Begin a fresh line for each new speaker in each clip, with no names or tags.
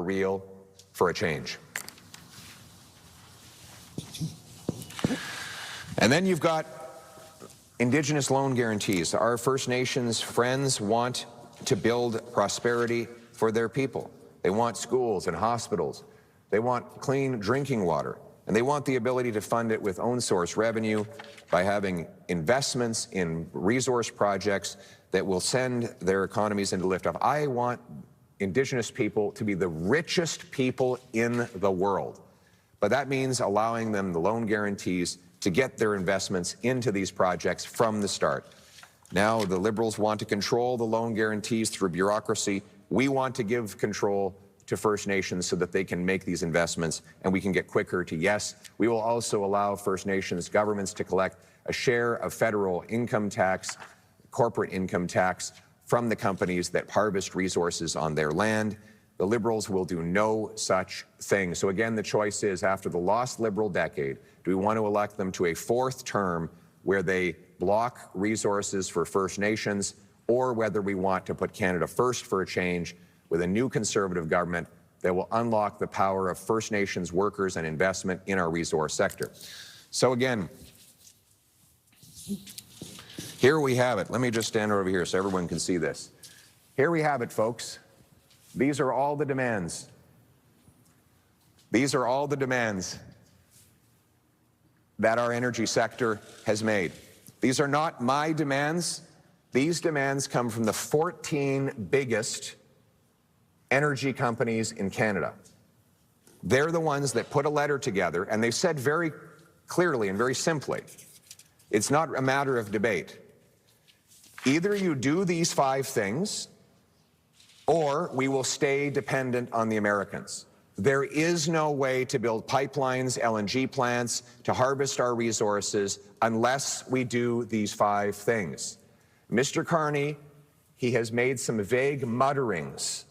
real for a change. And then you've got Indigenous loan guarantees. Our First Nations friends want to build prosperity for their people. They want schools and hospitals. They want clean drinking water. And they want the ability to fund it with own source revenue by having investments in resource projects that will send their economies into liftoff. I want Indigenous people to be the richest people in the world. But that means allowing them the loan guarantees to get their investments into these projects from the start. Now the Liberals want to control the loan guarantees through bureaucracy. We want to give control to First Nations so that they can make these investments and we can get quicker to yes. We will also allow First Nations governments to collect a share of federal income tax, corporate income tax, from the companies that harvest resources on their land. The Liberals will do no such thing. So again, the choice is, after the lost Liberal decade, do we want to elect them to a fourth term where they block resources for First Nations, or whether we want to put Canada first for a change with a new Conservative government that will unlock the power of First Nations workers and investment in our resource sector. So again, here we have it. Let me just stand over here so everyone can see this. Here we have it, folks. These are all the demands. These are all the demands that our energy sector has made. These are not my demands. These demands come from the 14 biggest energy companies in Canada. They're the ones that put a letter together, and they've said very clearly and very simply, it's not a matter of debate. Either you do these 5 things, or we will stay dependent on the Americans. There is no way to build pipelines, LNG plants, to harvest our resources unless we do these 5 things. Mr. Carney, he has made some vague mutterings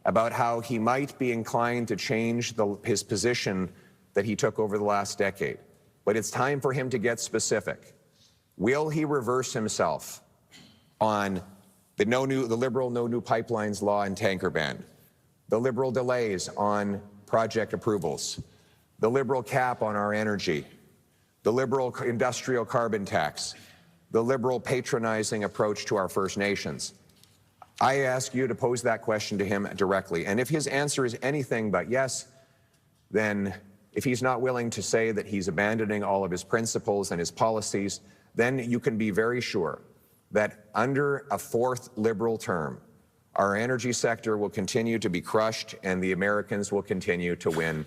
about how he might be inclined to change his position that he took over the last decade. But it's time for him to get specific. Will he reverse himself on the Liberal no new pipelines law and tanker ban, the Liberal delays on project approvals, the Liberal cap on our energy, the Liberal industrial carbon tax, the Liberal patronizing approach to our First Nations? I ask you to pose that question to him directly. And if his answer is anything but yes, then if he's not willing to say that he's abandoning all of his principles and his policies, then you can be very sure that under a 4th Liberal term, our energy sector will continue to be crushed and the Americans will continue to win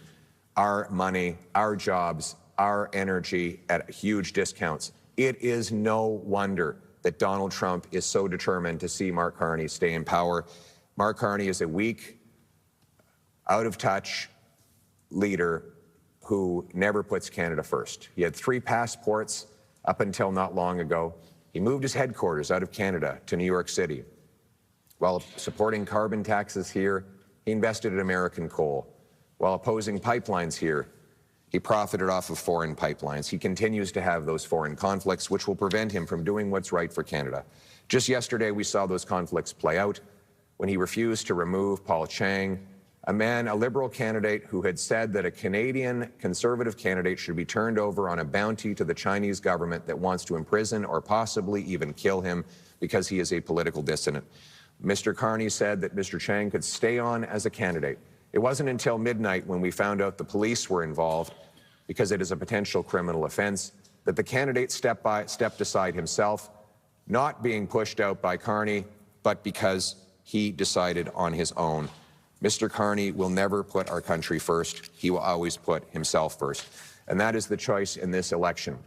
our money, our jobs, our energy at huge discounts. It is no wonder that Donald Trump is so determined to see Mark Carney stay in power. Mark Carney is a weak, out-of-touch leader who never puts Canada first. He had 3 passports up until not long ago. He moved his headquarters out of Canada to New York City. While supporting carbon taxes here, he invested in American coal. While opposing pipelines here, he profited off of foreign pipelines. He continues to have those foreign conflicts, which will prevent him from doing what's right for Canada. Just yesterday, we saw those conflicts play out when he refused to remove Paul Chang, a Liberal candidate who had said that a Canadian Conservative candidate should be turned over on a bounty to the Chinese government that wants to imprison or possibly even kill him because he is a political dissident. Mr. Carney said that Mr. Chang could stay on as a candidate. It wasn't until midnight when we found out the police were involved, because it is a potential criminal offense, that the candidate stepped aside himself, not being pushed out by Carney, but because he decided on his own. Mr. Carney will never put our country first. He will always put himself first. And that is the choice in this election.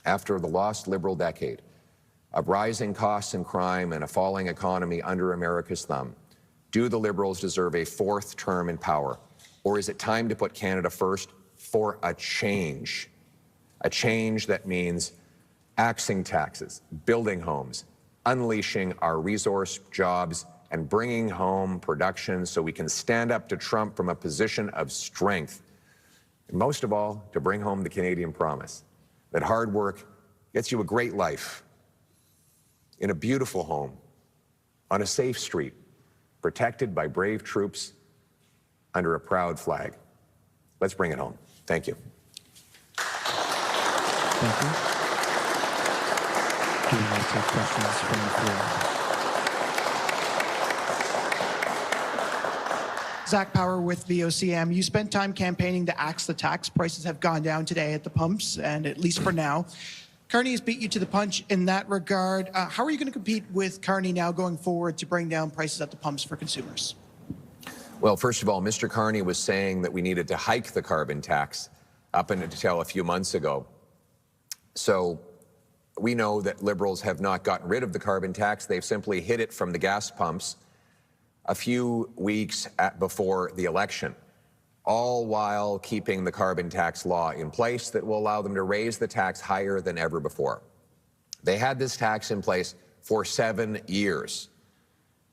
After the lost Liberal decade of rising costs and crime and a falling economy under America's thumb, do the Liberals deserve a 4th term in power? Or is it time to put Canada first for a change? A change that means axing taxes, building homes, unleashing our resource jobs, and bringing home production so we can stand up to Trump from a position of strength. And most of all, to bring home the Canadian promise that hard work gets you a great life in a beautiful home, on a safe street, protected by brave troops under a proud flag. Let's bring it home. Thank you.
Thank you. We will now take questions from the floor.
Zach Power with VOCM. You spent time campaigning to axe the tax. Prices have gone down today at the pumps, and at least for now. Carney has beat you to the punch in that regard. How are you going to compete with Carney now going forward to bring down prices at the pumps for consumers?
Well, first of all, Mr. Carney was saying that we needed to hike the carbon tax up until a few months ago. So we know that Liberals have not gotten rid of the carbon tax. They've simply hid it from the gas pumps a few weeks before the election, all while keeping the carbon tax law in place that will allow them to raise the tax higher than ever before. They had this tax in place for 7 years,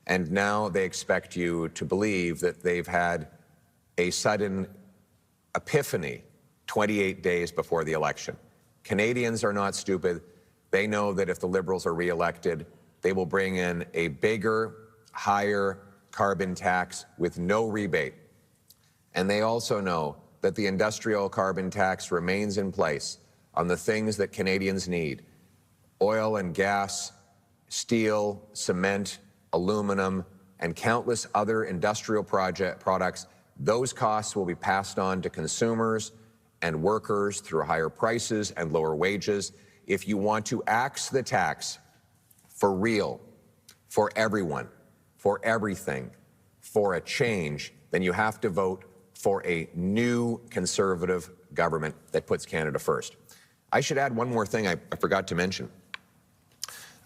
and now they expect you to believe that they've had a sudden epiphany 28 days before the election. Canadians are not stupid. They know that if the Liberals are re-elected, they will bring in a bigger, higher carbon tax with no rebate. And they also know that the industrial carbon tax remains in place on the things that Canadians need: oil and gas, steel, cement, aluminum, and countless other industrial products. Those costs will be passed on to consumers and workers through higher prices and lower wages. If you want to axe the tax for real, for everyone, for everything, for a change, then you have to vote for a new Conservative government that puts Canada first. I should add one more thing I forgot to mention.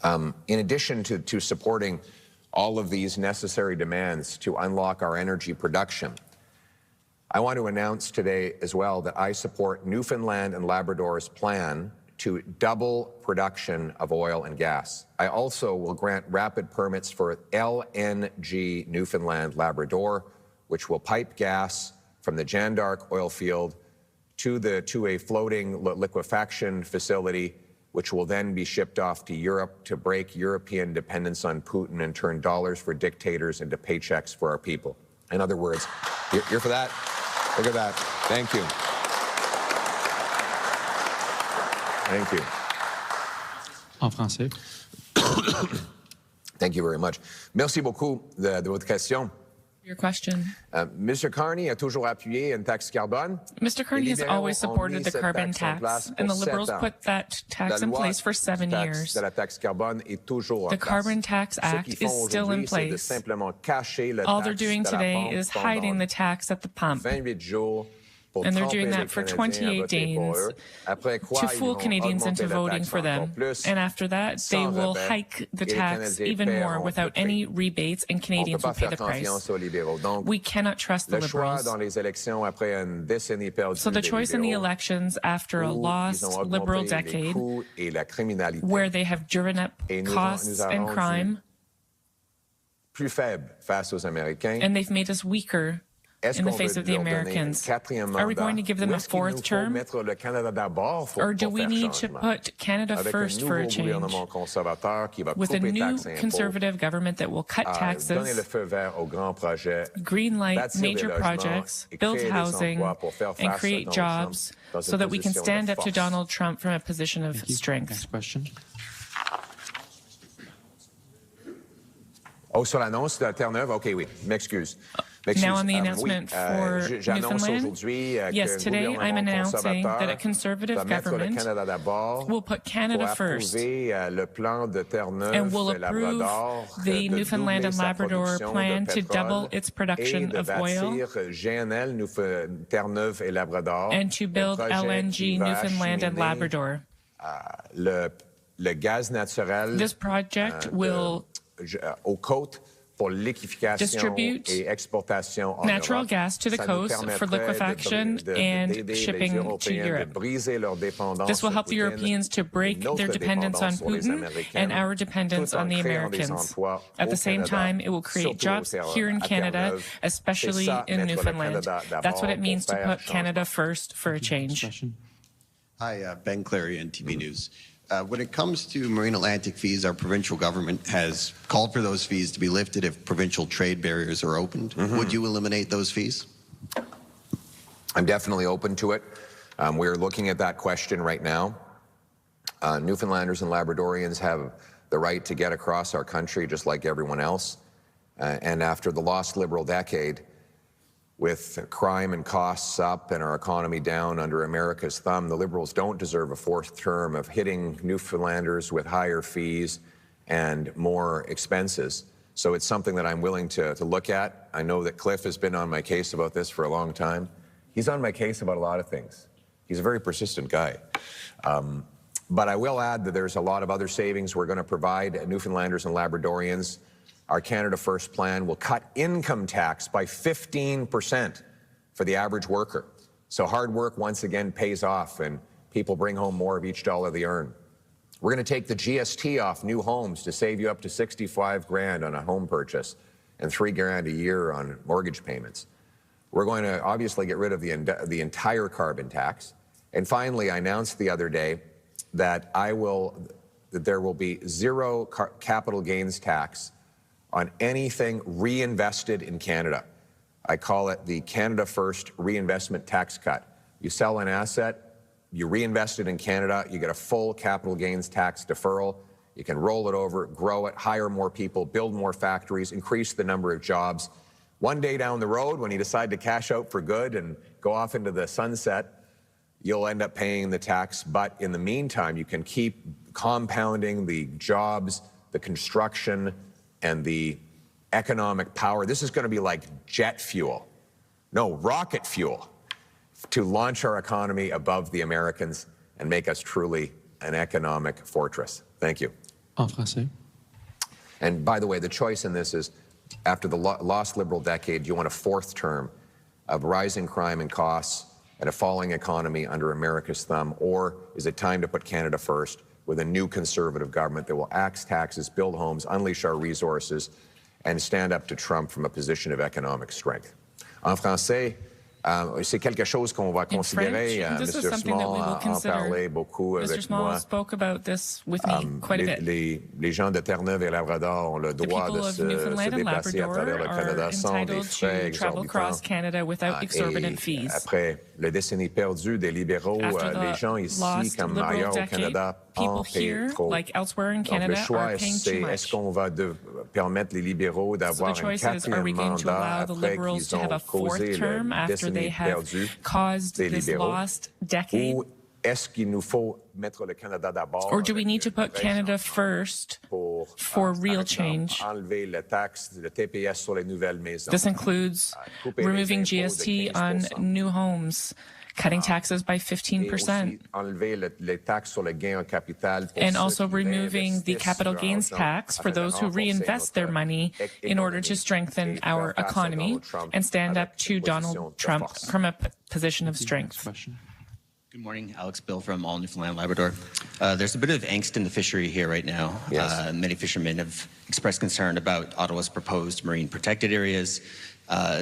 In addition to supporting all of these necessary demands to unlock our energy production, I want to announce today as well that I support Newfoundland and Labrador's plan to double production of oil and gas. I also will grant rapid permits for LNG Newfoundland Labrador, which will pipe gas from the Jeanne d'Arc oil field to a floating liquefaction facility, which will then be shipped off to Europe to break European dependence on Putin and turn dollars for dictators into paychecks for our people. In other words, you're for that? Look at that. Thank you. Thank you.
En français.
Thank you very much. Merci beaucoup de votre question.
Your question.
Mr. Carney a toujours appuyé une taxe carbone.
Mr. Carney has always supported the carbon tax, and the Liberals put that tax in place for 7 years. The Carbon Tax Act is still in place. All they're doing today is hiding the tax at the pump. And they're doing that for 28 days to fool Canadians into voting for them. And after that, they will hike the tax even more without any rebates, and Canadians will pay the price. We cannot trust the Liberals. So the choice in the elections after a lost Liberal decade, where they have driven up costs and crime, and they've made us weaker in the face of the Americans. Are we going to give them a 4th term? Or do we need to put Canada first for a change? With a new Conservative government that will cut taxes, green light major projects, build housing, and create jobs so that we can stand up to Donald Trump from a position of strength.
Next question.
Oh, sur l'annonce de Terre-Neuve? OK, oui, m'excuse.
Now on the announcement for Newfoundland, yes, today I'm announcing that a Conservative government will put Canada first and will approve the Newfoundland and Labrador plan to double its production of oil and to build LNG Newfoundland and Labrador. This project will distribute natural gas to the coast for liquefaction and shipping to Europe. This will help the Europeans to break their dependence on Putin and our dependence on the Americans. At the same time, it will create jobs here in Canada, especially in Newfoundland. That's what it means to put Canada first for a change.
Hi, Ben Clary, NTV News. When it comes to Marine Atlantic fees, our provincial government has called for those fees to be lifted if provincial trade barriers are opened. Would you eliminate those fees?
I'm definitely open to it. We're looking at that question right now. Newfoundlanders and Labradorians have the right to get across our country just like everyone else. And after the lost Liberal decade, with crime and costs up and our economy down under America's thumb, the Liberals don't deserve a fourth term of hitting Newfoundlanders with higher fees and more expenses. So it's something that I'm willing to look at. I know that Cliff has been on my case about this for a long time. He's on my case about a lot of things. He's a very persistent guy. But I will add that there's a lot of other savings we're going to provide Newfoundlanders and Labradorians. Our Canada First plan will cut income tax by 15% for the average worker. So hard work once again pays off and people bring home more of each dollar they earn. We're going to take the GST off new homes to save you up to 65 grand on a home purchase and 3 grand a year on mortgage payments. We're going to obviously get rid of the entire carbon tax. And finally, I announced the other day that there will be zero capital gains tax on anything reinvested in Canada. I call it the Canada First Reinvestment Tax Cut. You sell an asset, you reinvest it in Canada, you get a full capital gains tax deferral. You can roll it over, grow it, hire more people, build more factories, increase the number of jobs. One day down the road, when you decide to cash out for good and go off into the sunset, you'll end up paying the tax. But in the meantime, you can keep compounding the jobs, the construction, and the economic power. This is going to be like jet fuel, no, rocket fuel, to launch our economy above the Americans and make us truly an economic fortress. Thank you.
En français.
And by the way, the choice in this is, after the lost Liberal decade, do you want a fourth term of rising crime and costs and a falling economy under America's thumb, or is it time to put Canada first with a new Conservative government that will axe taxes, build homes, unleash our resources, and stand up to Trump from a position of economic strength? En français, c'est quelque chose qu'on va considérer.
Mr. Small en parlait beaucoup avec moi. Spoke about this with me quite a bit.
Les gens de Terre-Neuve et Labrador ont le droit de se déplacer à travers le Canada sans des frais exorbitants. Après les décennies perdues des libéraux, les gens ici comme ailleurs au Canada en paient trop. Donc le choix, c'est est-ce qu'on va permettre les libéraux d'avoir un quatrième mandat après qu'ils ont causé le décennie perdu des libéraux, ou est-ce qu'il nous faut mettre le Canada d'abord?
Or do we need to put Canada first for real change?
Enlever la taxe, le TPS sur les nouvelles maisons.
This includes removing GST on new homes, cutting taxes by 15%, and also removing the capital gains tax for those who reinvest their money in order to strengthen our economy and stand up to Donald Trump from a position of strength.
Good morning, Alex Bill from All Newfoundland Labrador. There's a bit of angst in the fishery here right now.
Yes.
Many fishermen have expressed concern about Ottawa's proposed marine protected areas.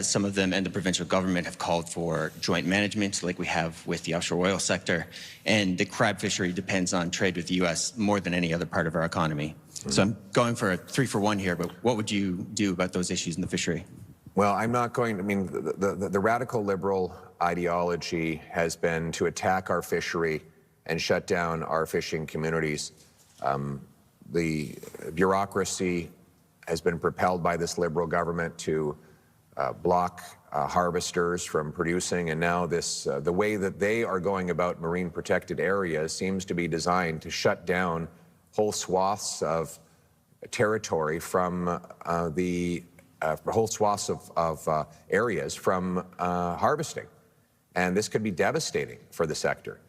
Some of them and the provincial government have called for joint management like we have with the offshore oil sector. And the crab fishery depends on trade with the U.S. more than any other part of our economy. So I'm going for a 3-for-1 here, but what would you do about those issues in the fishery?
Well, I'm not going to, the radical liberal ideology has been to attack our fishery and shut down our fishing communities. The bureaucracy has been propelled by this liberal government to block harvesters from producing, and now the way that they are going about marine protected areas seems to be designed to shut down whole swaths of territory from whole swaths of areas from harvesting. And this could be devastating for the sector.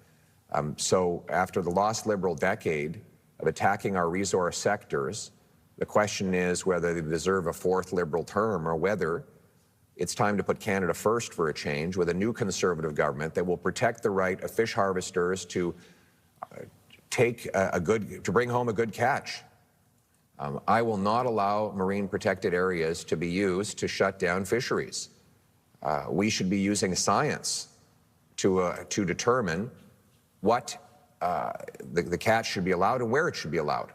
So after the lost Liberal decade of attacking our resource sectors, the question is whether they deserve a fourth Liberal term or whether it's time to put Canada first for a change with a new Conservative government that will protect the right of fish harvesters to bring home a good catch. I will not allow marine protected areas to be used to shut down fisheries. We should be using science to determine what the catch should be allowed and where it should be allowed.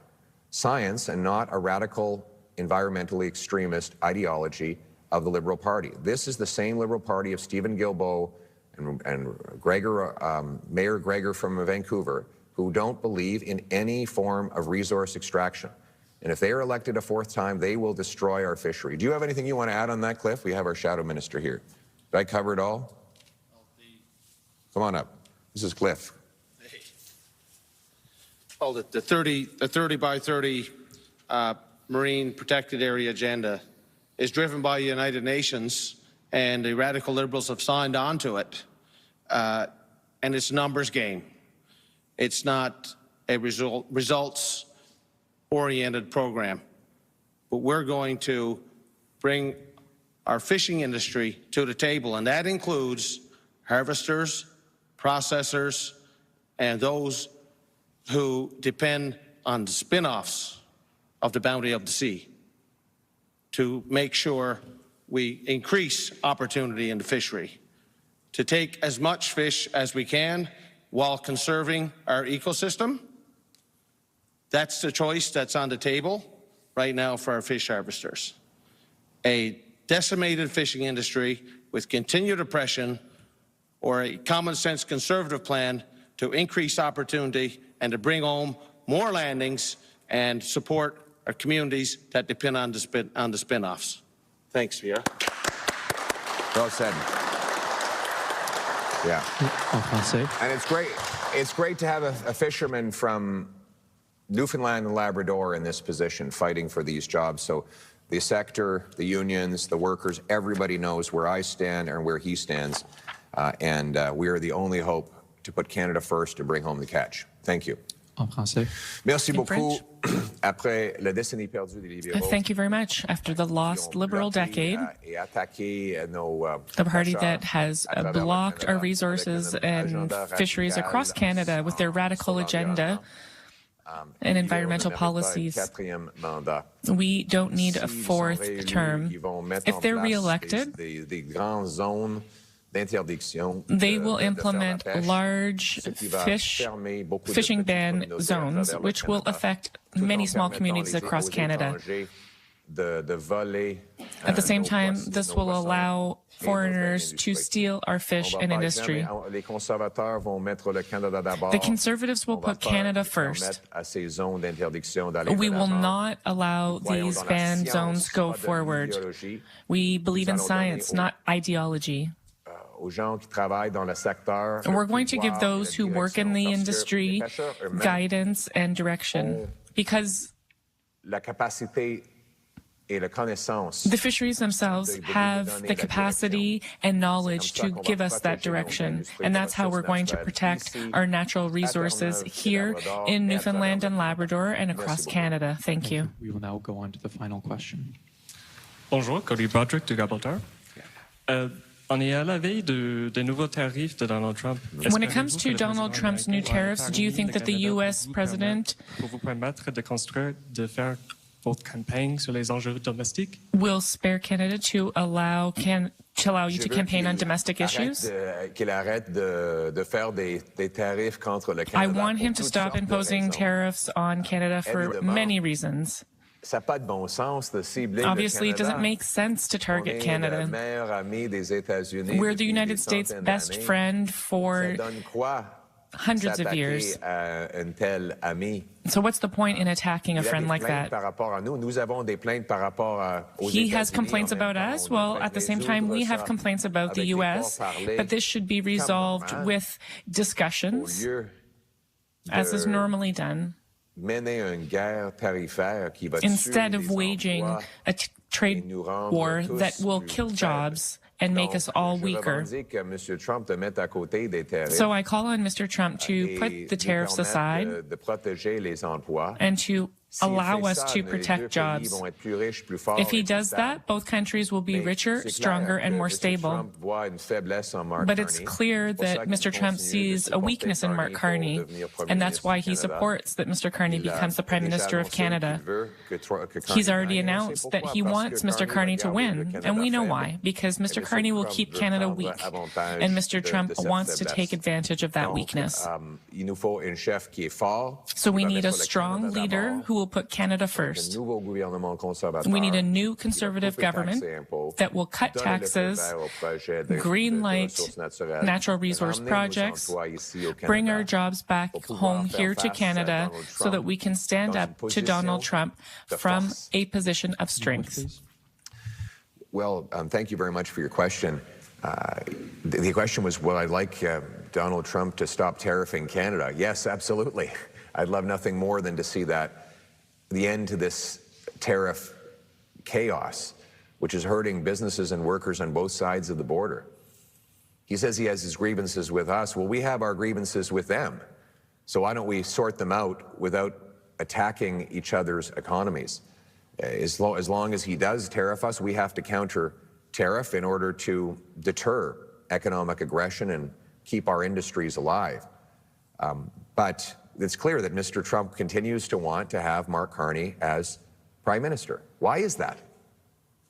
Science, and not a radical, environmentally extremist ideology of the Liberal Party. This is the same Liberal Party of Stephen Guilbeault and Mayor Gregor from Vancouver, who don't believe in any form of resource extraction. And if they are elected a fourth time, they will destroy our fishery. Do you have anything you want to add on that, Cliff? We have our shadow minister here. Did I cover it all? Come on up. This is Cliff.
Well, the 30 by 30 marine protected area agenda is driven by the United Nations, and the radical liberals have signed on to it. And it's a numbers game. It's not a results-oriented program. But we're going to bring our fishing industry to the table, and that includes harvesters, processors, and those who depend on the spin-offs of the bounty of the sea to make sure we increase opportunity in the fishery, to take as much fish as we can while conserving our ecosystem. That's the choice that's on the table right now for our fish harvesters. A decimated fishing industry with continued oppression, or a common sense conservative plan to increase opportunity and to bring home more landings and support our communities that depend on the spin-offs. Thanks, Pierre.
Well said. Yeah.
En français.
And it's great to have a fisherman from Newfoundland and Labrador in this position fighting for these jobs. So the sector, the unions, the workers, everybody knows where I stand and where he stands. And we are the only hope to put Canada first to bring home the catch. Thank you.
En français.
Merci beaucoup. Après la décennie perdue des libéraux,
thank you very much. After the lost liberal decade, the party that has blocked our resources and fisheries across Canada with their radical agenda and environmental policies. We don't need a fourth term. If they're re-elected, they will implement large fishing ban zones, which will affect many small communities across Canada. At the same time, this will allow foreigners to steal our fish and industry. The Conservatives will put Canada first. We will not allow these ban zones go forward. We believe in science, not ideology. We're going to give those who work in the industry guidance and direction, because the fisheries themselves have the capacity and knowledge to give us that direction. And that's how we're going to protect our natural resources here in Newfoundland and Labrador and across Canada. Thank you.
We will now go on to the final question.
Bonjour, Cody Broderick de Gibraltar. On est à la veille des nouveaux tarifs de Donald Trump.
When it comes to Donald Trump's new tariffs, do you think that the U.S. president will spare Canada to allow you to campaign on domestic issues? I want him to stop imposing tariffs on Canada for many reasons. Obviously, it doesn't make sense to target Canada. We're the United States' best friend for hundreds of years. So what's the point in attacking a friend like that? He has complaints about us. Well, at the same time, we have complaints about the U.S., but this should be resolved with discussions, as is normally done, instead of waging a trade war that will kill jobs and make us all weaker. So I call on Mr. Trump to put the tariffs aside and to allow us to protect jobs. If he does that, both countries will be richer, stronger, and more stable. But it's clear that Mr. Trump sees a weakness in Mark Carney, and that's why he supports that Mr. Carney becomes the Prime Minister of Canada. He's already announced that he wants Mr. Carney to win, and we know why, because Mr. Carney will keep Canada weak, and Mr. Trump wants to take advantage of that weakness. So we need a strong leader who will put Canada first. We need a new conservative government that will cut taxes, greenlight natural resource projects, bring our jobs back home here to Canada so that we can stand up to Donald Trump from a position of strength.
Well, thank you very much for your question. The question was, will I like Donald Trump to stop tariffing Canada? Yes, absolutely. I'd love nothing more than to see that, the end to this tariff chaos, which is hurting businesses and workers on both sides of the border. He says he has his grievances with us. Well, we have our grievances with them. So why don't we sort them out without attacking each other's economies? As long as he does tariff us, we have to counter tariff in order to deter economic aggression and keep our industries alive. But it's clear that Mr. Trump continues to want to have Mark Carney as Prime Minister. Why is that?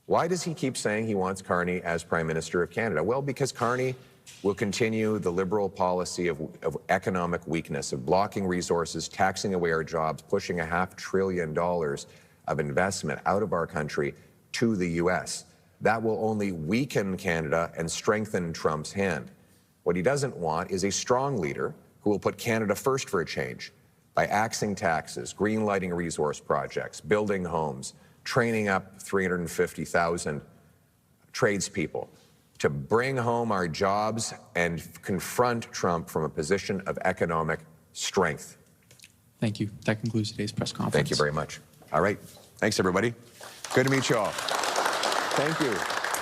Why does he keep saying he wants Carney as Prime Minister of Canada? Well, because Carney will continue the Liberal policy of economic weakness, of blocking resources, taxing away our jobs, pushing $500 billion of investment out of our country to the U.S. That will only weaken Canada and strengthen Trump's hand. What he doesn't want is a strong leader who will put Canada first for a change by axing taxes, greenlighting resource projects, building homes, training up 350,000 tradespeople to bring home our jobs and confront Trump from a position of economic strength.
Thank you. That concludes today's press conference.
Thank you very much. All right. Thanks, everybody. Good to meet you all. Thank you.